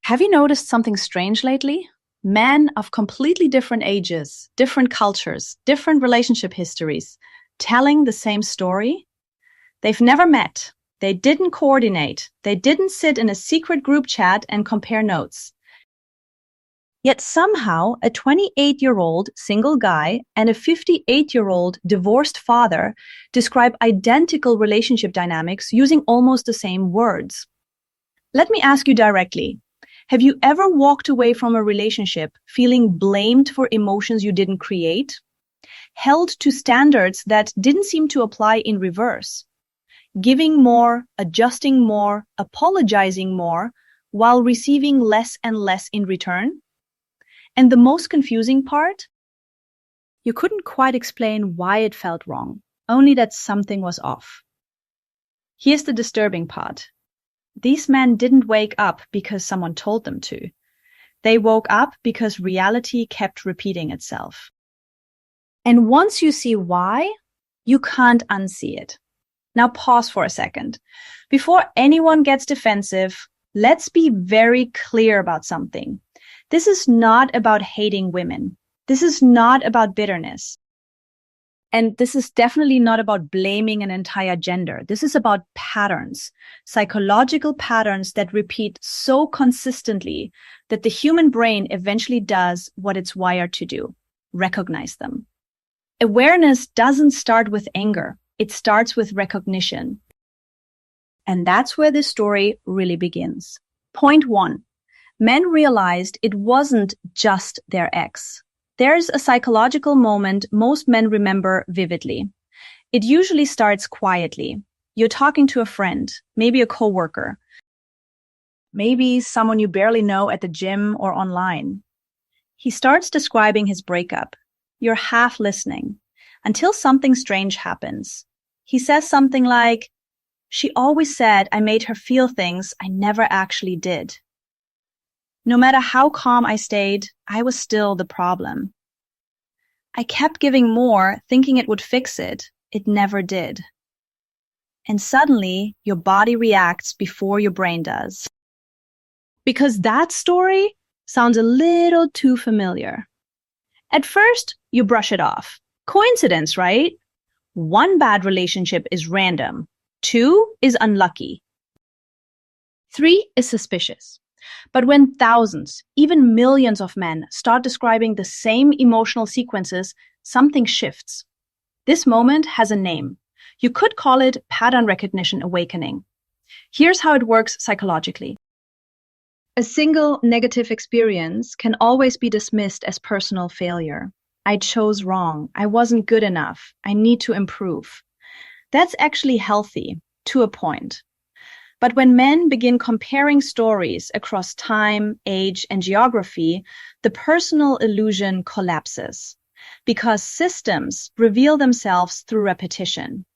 Have you noticed something strange lately? Men of completely different ages, different cultures, different relationship histories, telling the same story? They've never met. They didn't coordinate. They didn't sit in a secret group chat and compare notes. Yet somehow a 28-year-old single guy and a 58-year-old divorced father describe identical relationship dynamics using almost the same words. Let me ask you directly. Have you ever walked away from a relationship feeling blamed for emotions you didn't create? Held to standards that didn't seem to apply in reverse? Giving more, adjusting more, apologizing more, while receiving less and less in return? And the most confusing part? You couldn't quite explain why it felt wrong, only that something was off. Here's the disturbing part. These men didn't wake up because someone told them to. They woke up because reality kept repeating itself. And once you see why, you can't unsee it. Now pause for a second. Before anyone gets defensive, let's be very clear about something. This is not about hating women. This is not about bitterness. And this is definitely not about blaming an entire gender. This is about patterns, psychological patterns that repeat so consistently that the human brain eventually does what it's wired to do, recognize them. Awareness doesn't start with anger. It starts with recognition. And that's where this story really begins. Point 1. Men realized it wasn't just their ex. There's a psychological moment most men remember vividly. It usually starts quietly. You're talking to a friend, maybe a coworker, maybe someone you barely know at the gym or online. He starts describing his breakup. You're half listening until something strange happens. He says something like, "She always said I made her feel things I never actually did. No matter how calm I stayed, I was still the problem. I kept giving more, thinking it would fix it. It never did." And suddenly, your body reacts before your brain does. Because that story sounds a little too familiar. At first, you brush it off. Coincidence, right? 1 bad relationship is random. 2 is unlucky. 3 is suspicious. But when thousands, even millions of men start describing the same emotional sequences, something shifts. This moment has a name. You could call it pattern recognition awakening. Here's how it works psychologically. A single negative experience can always be dismissed as personal failure. I chose wrong. I wasn't good enough. I need to improve. That's actually healthy, to a point. But when men begin comparing stories across time, age, and geography, the personal illusion collapses. Because systems reveal themselves through repetition.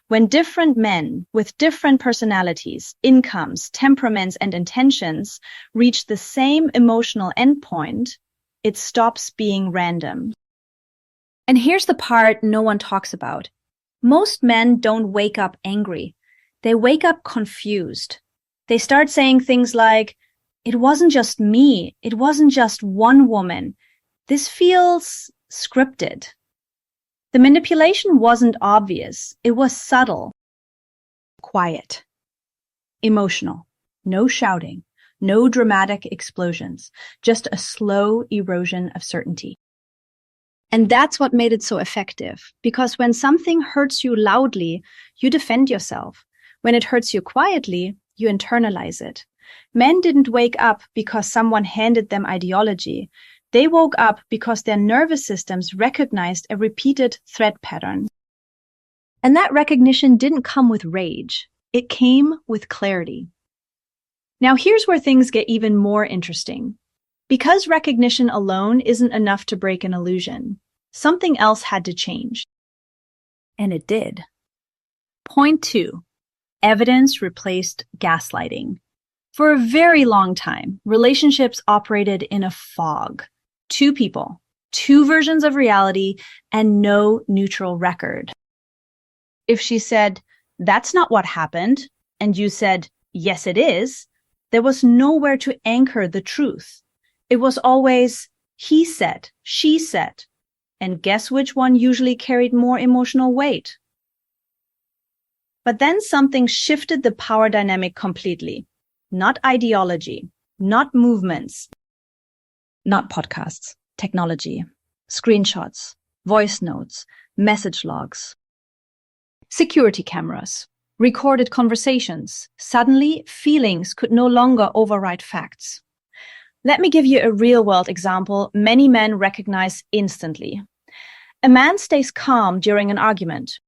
When different men with different personalities, incomes, temperaments, and intentions reach the same emotional endpoint, it stops being random. And here's the part no one talks about. Most men don't wake up angry. They wake up confused. They start saying things like, "It wasn't just me. It wasn't just one woman. This feels scripted." The manipulation wasn't obvious. It was subtle. Quiet. Emotional. No shouting. No dramatic explosions. Just a slow erosion of certainty. And that's what made it so effective. Because when something hurts you loudly, you defend yourself. When it hurts you quietly, you internalize it. Men didn't wake up because someone handed them ideology. They woke up because their nervous systems recognized a repeated threat pattern. And that recognition didn't come with rage. It came with clarity. Now here's where things get even more interesting. Because recognition alone isn't enough to break an illusion, something else had to change. And it did. Point 2. Evidence replaced gaslighting. For a very long time, relationships operated in a fog. 2 people, 2 versions of reality, and no neutral record. If she said, "That's not what happened," and you said, "Yes, it is," There was nowhere to anchor the truth. It was always he said, she said, and guess which one usually carried more emotional weight? But then something shifted the power dynamic completely. Not ideology, not movements, not podcasts, technology, screenshots, voice notes, message logs, security cameras, recorded conversations. Suddenly, feelings could no longer override facts. Let me give you a real-world example many men recognize instantly. A man stays calm during an argument.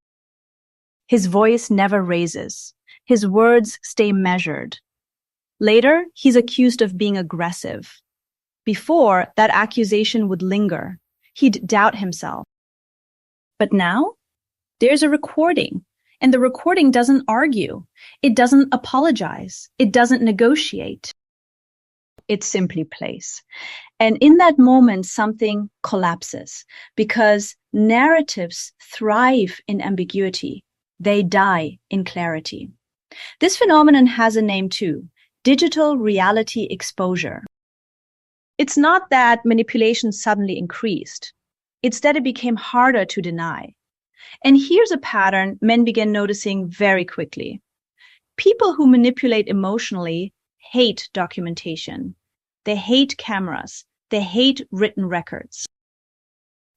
His voice never raises. His words stay measured. Later, he's accused of being aggressive. Before, that accusation would linger. He'd doubt himself. But now, there's a recording, and the recording doesn't argue. It doesn't apologize. It doesn't negotiate. It simply plays. And in that moment, something collapses because narratives thrive in ambiguity. They die in clarity. This phenomenon has a name too: digital reality exposure. It's not that manipulation suddenly increased. It's that it became harder to deny. And here's a pattern men began noticing very quickly. People who manipulate emotionally hate documentation. They hate cameras. They hate written records.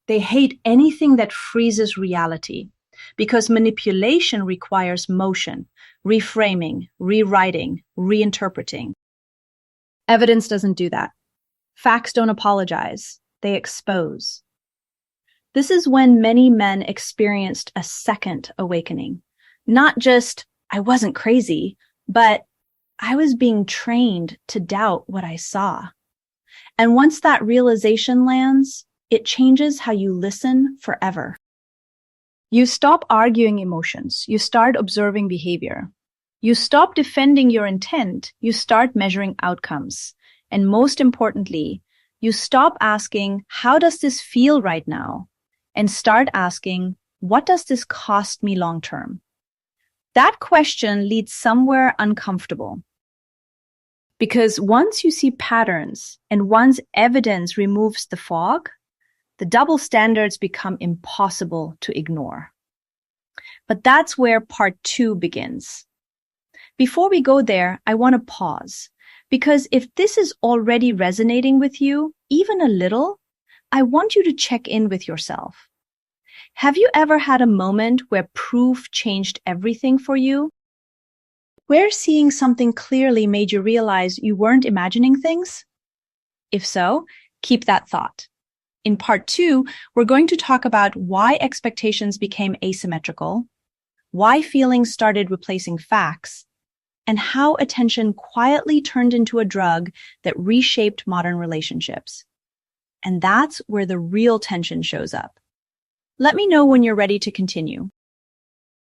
They hate anything that freezes reality, because manipulation requires motion, reframing, rewriting, reinterpreting. Evidence doesn't do that. Facts don't apologize. They expose. This is when many men experienced a second awakening. Not just, I wasn't crazy, but I was being trained to doubt what I saw. And once that realization lands, it changes how you listen forever. You stop arguing emotions. You start observing behavior. You stop defending your intent. You start measuring outcomes. And most importantly, you stop asking, how does this feel right now? And start asking, what does this cost me long term? That question leads somewhere uncomfortable. Because once you see patterns and once evidence removes the fog, the double standards become impossible to ignore. But that's where part 2 begins. Before we go there, I want to pause. Because if this is already resonating with you, even a little, I want you to check in with yourself. Have you ever had a moment where proof changed everything for you? Where seeing something clearly made you realize you weren't imagining things? If so, keep that thought. In part 2, we're going to talk about why expectations became asymmetrical, why feelings started replacing facts, and how attention quietly turned into a drug that reshaped modern relationships. And that's where the real tension shows up. Let me know when you're ready to continue.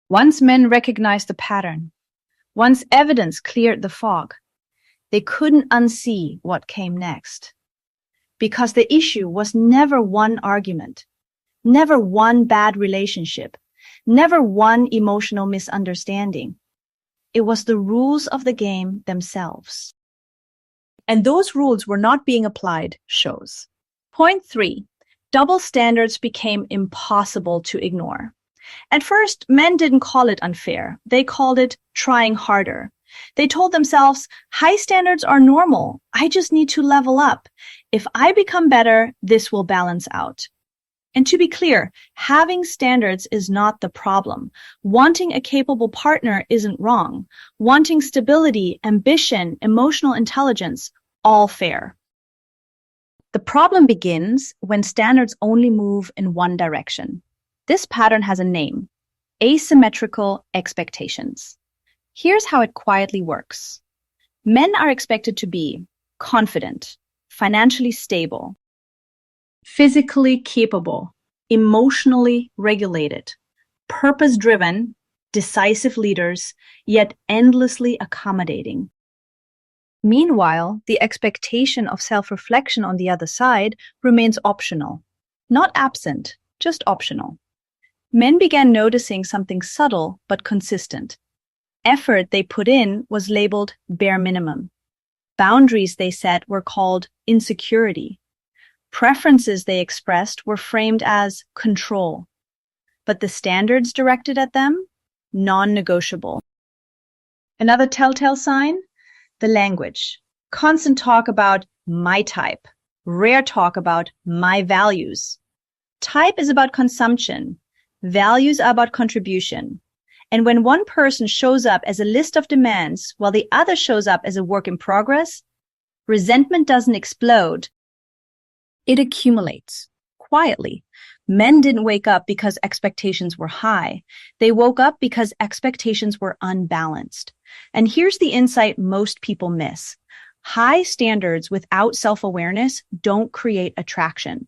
Once men recognized the pattern, once evidence cleared the fog, they couldn't unsee what came next. Because the issue was never one argument, never one bad relationship, never one emotional misunderstanding. It was the rules of the game themselves. And those rules were not being applied, shows. Point 3. Double standards became impossible to ignore. At first, men didn't call it unfair. They called it trying harder. They told themselves, high standards are normal. I just need to level up. If I become better, this will balance out. And to be clear, having standards is not the problem. Wanting a capable partner isn't wrong. Wanting stability, ambition, emotional intelligence, all fair. The problem begins when standards only move in one direction. This pattern has a name: asymmetrical expectations. Here's how it quietly works. Men are expected to be confident, financially stable, physically capable, emotionally regulated, purpose-driven, decisive leaders, yet endlessly accommodating. Meanwhile, the expectation of self-reflection on the other side remains optional. Not absent, just optional. Men began noticing something subtle but consistent. Effort they put in was labeled bare minimum. Boundaries they set were called insecurity. Preferences they expressed were framed as control. But the standards directed at them? Non-negotiable. Another telltale sign? The language. Constant talk about my type. Rare talk about my values. Type is about consumption. Values are about contribution. And when one person shows up as a list of demands while the other shows up as a work in progress, resentment doesn't explode. It accumulates quietly. Men didn't wake up because expectations were high. They woke up because expectations were unbalanced. And here's the insight most people miss. High standards without self-awareness don't create attraction.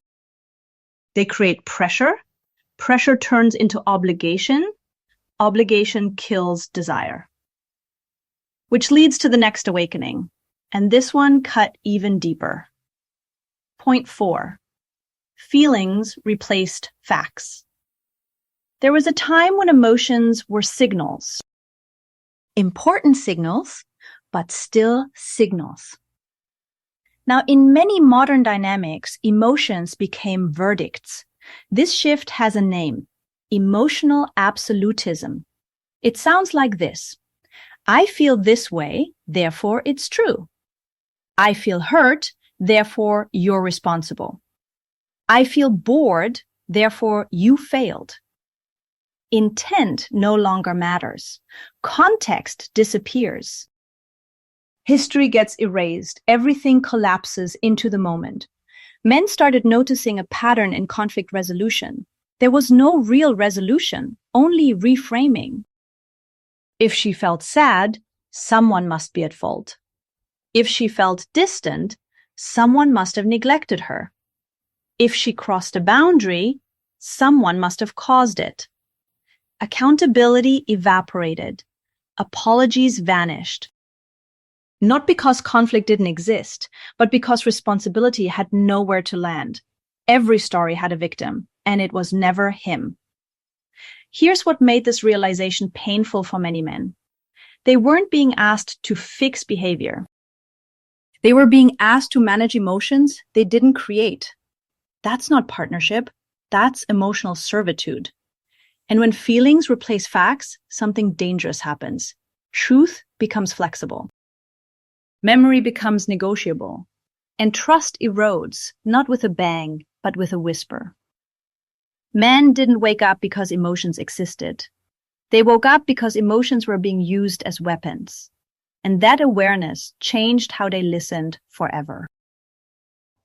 They create pressure. Pressure turns into obligation. Obligation kills desire. Which leads to the next awakening. And this one cut even deeper. Point 4. Feelings replaced facts. There was a time when emotions were signals. Important signals, but still signals. Now, in many modern dynamics, emotions became verdicts. This shift has a name: emotional absolutism. It sounds like this: I feel this way, therefore it's true. I feel hurt, therefore you're responsible. I feel bored, therefore you failed. Intent no longer matters. Context disappears. History gets erased. Everything collapses into the moment. Men started noticing a pattern in conflict resolution. There was no real resolution, only reframing. If she felt sad, someone must be at fault. If she felt distant, someone must have neglected her. If she crossed a boundary, someone must have caused it. Accountability evaporated. Apologies vanished. Not because conflict didn't exist, but because responsibility had nowhere to land. Every story had a victim, and it was never him. Here's what made this realization painful for many men. They weren't being asked to fix behavior. They were being asked to manage emotions they didn't create. That's not partnership. That's emotional servitude. And when feelings replace facts, something dangerous happens. Truth becomes flexible. Memory becomes negotiable. And trust erodes, not with a bang, but with a whisper. Men didn't wake up because emotions existed. They woke up because emotions were being used as weapons. And that awareness changed how they listened forever.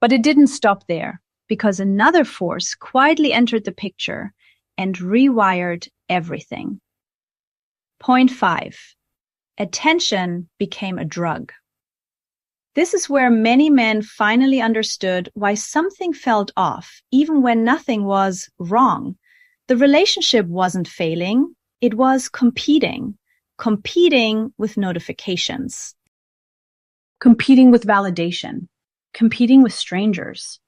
But it didn't stop there, because another force quietly entered the picture and rewired everything. Point 5. Attention became a drug. This is where many men finally understood why something felt off, even when nothing was wrong. The relationship wasn't failing, it was competing with notifications, competing with validation, competing with strangers.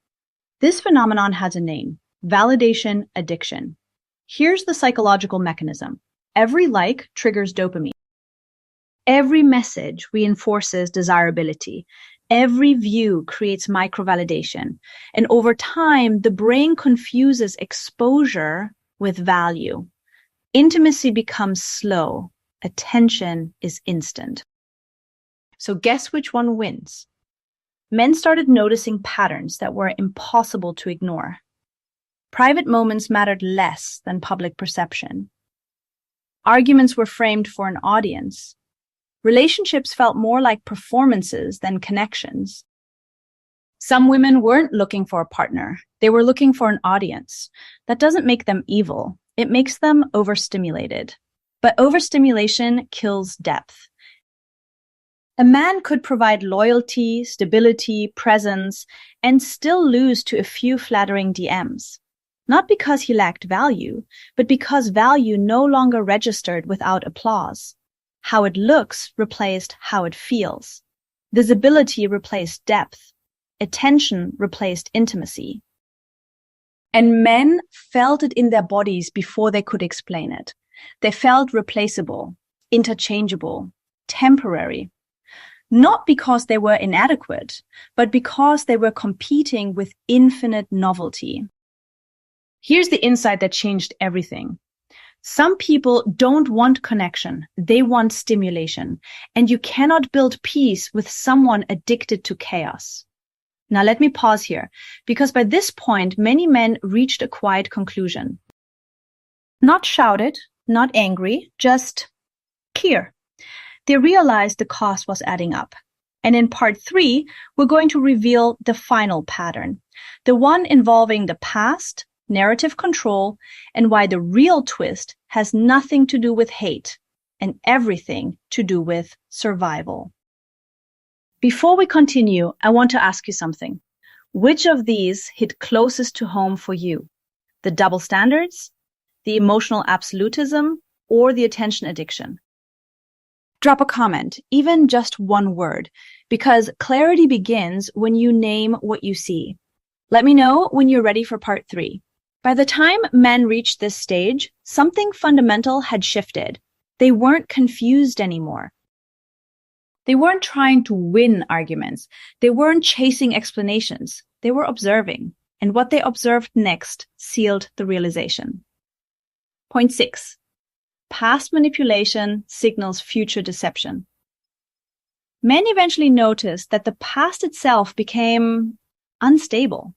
This phenomenon has a name: validation addiction. Here's the psychological mechanism. Every like triggers dopamine. Every message reinforces desirability. Every view creates microvalidation. And over time, the brain confuses exposure with value. Intimacy becomes slow. Attention is instant. So guess which one wins? Men started noticing patterns that were impossible to ignore. Private moments mattered less than public perception. Arguments were framed for an audience. Relationships felt more like performances than connections. Some women weren't looking for a partner. They were looking for an audience. That doesn't make them evil. It makes them overstimulated. But overstimulation kills depth. A man could provide loyalty, stability, presence, and still lose to a few flattering DMs. Not because he lacked value, but because value no longer registered without applause. How it looks replaced how it feels. Visibility replaced depth. Attention replaced intimacy. And men felt it in their bodies before they could explain it. They felt replaceable, interchangeable, temporary. not because they were inadequate, but because they were competing with infinite novelty. Here's the insight that changed everything. Some people don't want connection, they want stimulation, and you cannot build peace with someone addicted to chaos. Now let me pause here, because by this point, many men reached a quiet conclusion. Not shouted, not angry, just clear. They realized the cost was adding up. And in part 3, we're going to reveal the final pattern, the one involving the past, narrative control, and why the real twist has nothing to do with hate and everything to do with survival. Before we continue, I want to ask you something. Which of these hit closest to home for you? The double standards, the emotional absolutism, or the attention addiction? Drop a comment, even just one word, because clarity begins when you name what you see. Let me know when you're ready for part 3. By the time men reached this stage, something fundamental had shifted. They weren't confused anymore. They weren't trying to win arguments. They weren't chasing explanations. They were observing. And what they observed next sealed the realization. Point 6. Past manipulation signals future deception. Men eventually noticed that the past itself became unstable.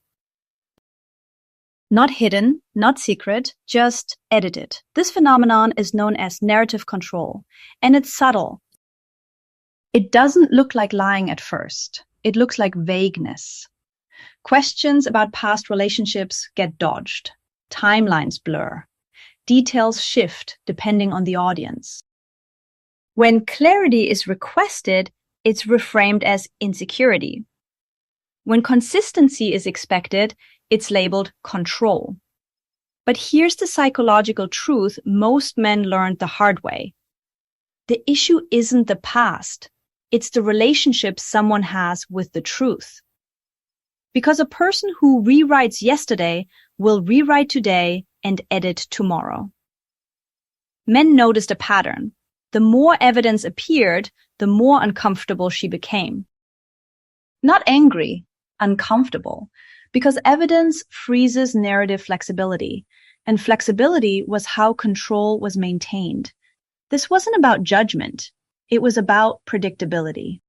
Not hidden, not secret, just edited. This phenomenon is known as narrative control, and it's subtle. It doesn't look like lying at first. It looks like vagueness. Questions about past relationships get dodged. Timelines blur. Details shift depending on the audience. When clarity is requested, it's reframed as insecurity. When consistency is expected, it's labeled control. But here's the psychological truth most men learned the hard way. The issue isn't the past. It's the relationship someone has with the truth. Because a person who rewrites yesterday will rewrite today and edit tomorrow. Men noticed a pattern. The more evidence appeared, the more uncomfortable she became. Not angry, uncomfortable, because evidence freezes narrative flexibility, and flexibility was how control was maintained. This wasn't about judgment. It was about predictability.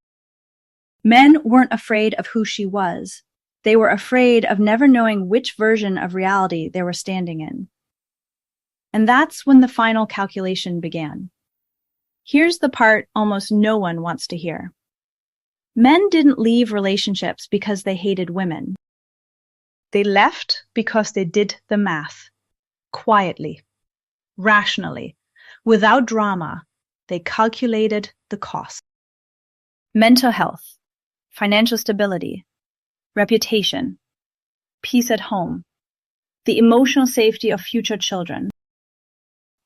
Men weren't afraid of who she was. They were afraid of never knowing which version of reality they were standing in. And that's when the final calculation began. Here's the part almost no one wants to hear. Men didn't leave relationships because they hated women. They left because they did the math. Quietly, rationally, without drama, they calculated the cost. Mental health, financial stability, reputation, peace at home, the emotional safety of future children.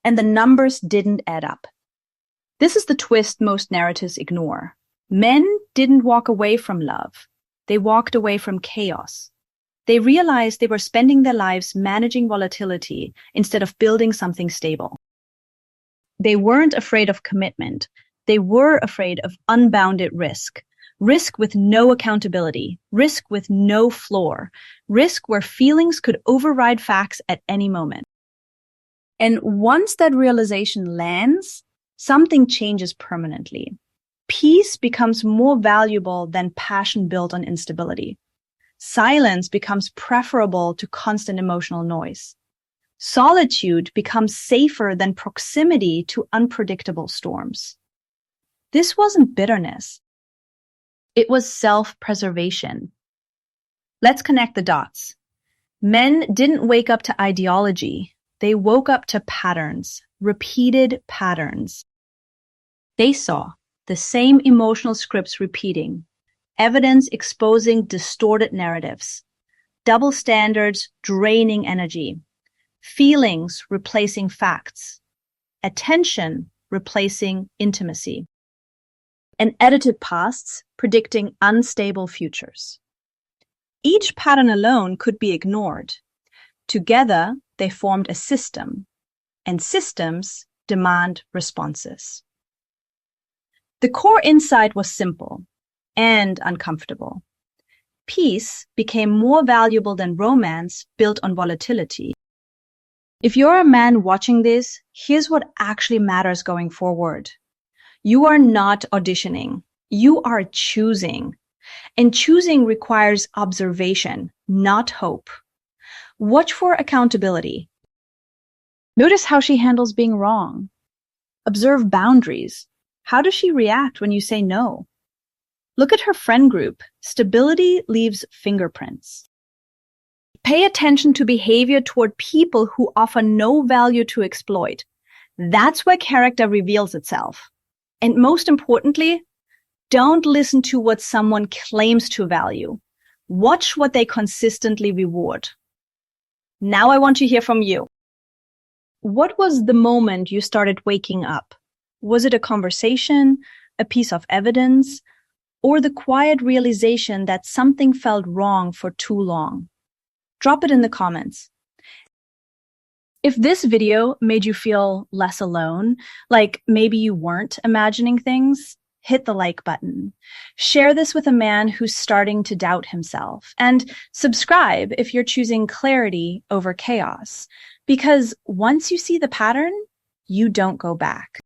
And the numbers didn't add up. This is the twist most narratives ignore. Men didn't walk away from love. They walked away from chaos. They realized they were spending their lives managing volatility instead of building something stable. They weren't afraid of commitment. They were afraid of unbounded risk. Risk with no accountability, risk with no floor, risk where feelings could override facts at any moment. And once that realization lands, something changes permanently. Peace becomes more valuable than passion built on instability. Silence becomes preferable to constant emotional noise. Solitude becomes safer than proximity to unpredictable storms. This wasn't bitterness. It was self-preservation. Let's connect the dots. Men didn't wake up to ideology. They woke up to patterns, repeated patterns. They saw the same emotional scripts repeating, evidence exposing distorted narratives, double standards draining energy, feelings replacing facts, attention replacing intimacy, and edited pasts predicting unstable futures. Each pattern alone could be ignored. Together, they formed a system, and systems demand responses. The core insight was simple. and uncomfortable. Peace became more valuable than romance built on volatility. If you're a man watching this, here's what actually matters going forward. You are not auditioning. You are choosing. And choosing requires observation, not hope. Watch for accountability. Notice how she handles being wrong. Observe boundaries. How does she react when you say no? Look at her friend group. Stability leaves fingerprints. Pay attention to behavior toward people who offer no value to exploit. That's where character reveals itself. And most importantly, don't listen to what someone claims to value. Watch what they consistently reward. Now I want to hear from you. What was the moment you started waking up? Was it a conversation, a piece of evidence, or the quiet realization that something felt wrong for too long? Drop it in the comments. If this video made you feel less alone, like maybe you weren't imagining things, hit the like button. Share this with a man who's starting to doubt himself. And subscribe if you're choosing clarity over chaos. Because once you see the pattern, you don't go back.